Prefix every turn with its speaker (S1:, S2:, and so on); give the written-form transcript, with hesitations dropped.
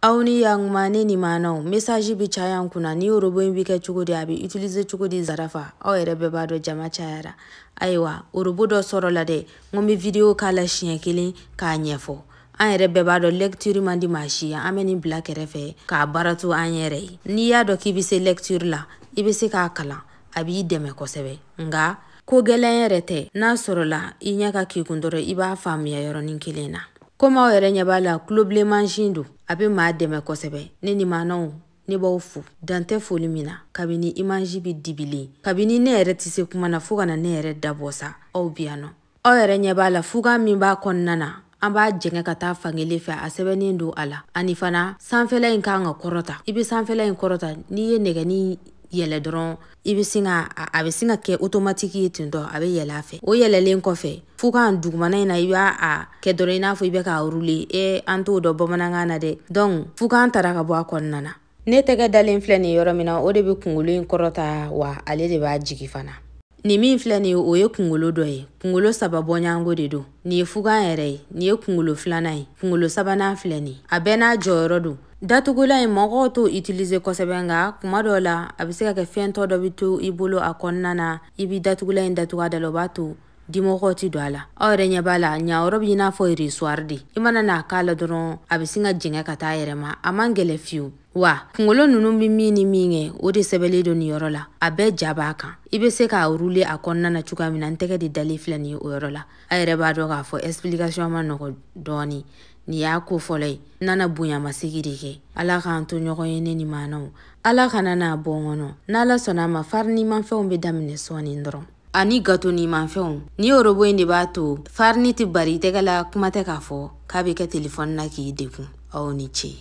S1: Auni yang mane ni manao message bi chayan kuna ni orobo invike chukudi abi utiliser chukudi Zarafa aw yere bebado jama chayara aywa orobo do soro la de ngomi video kala chien kelen ka nyefo an yere bebado lecture mandi machia ameni black refe ka baratu an yere ni ya do kibise lecture la ibise ka kala abi deme ko sebe nga ko gelen yere te na soro la inya ka kikundoro iba famia yoro nin kelena Koma were nyabala kloble manshindu abe ma deme kosebe ni manao ni ba ufu dante foli mina kabini imanji bi dibili kabini ne ere tise kuma na fuga na ne ere dabosa au biano o ere nyabala fuga mi ba konnana amba jenge kata fangele fe asebe ni ndo ala anifana sanfela inka nga korota ibi sanfela in korota ni ye nega ni yele dron ibi singa abe singa ke automatique tindo abe yela fe o yele len ko fe fuka ndugumana ina iba ke doro ina fo ibe ka ruli anto do bomananga na de donc fuka antara ka bo akonnana ne tege dalen fleni yoro mina o de be kungulu in korota wa ale de ba jigi fana ni min fleni o ye kungulu do ye kungulu sababo nyango de do ni fuka ere ni kungulu flanai kungulu sabana fleni abena joro do datugula in mogo to utiliser kosebenga kuma do la abiseka ke fento do bitu ibulu akonnana ibi datugula in datuga de lobatu dimogo ti do ala awre nyabala nya orobi na fo iri swardi imana na kala doron abisinga jinga kata yerema amangele fiu wa kungolo nunu mini minge odi sebele do ni yorola abe jabaka ibe se ka urule akonnana chuka mina nteke di dalifla ni yorola ayre ba do ga fo explication ma no doni ni ya ko folay nana bunya masigirike ala kan to nyogo yene ni manao ala kana na bongono nala sona ma farni man fe ombe damine soni ndoro ani gato ni man fe ni orobo inde bato farni ti bari tegala kuma te ka fo kabe ke telefon na ki deku awoni che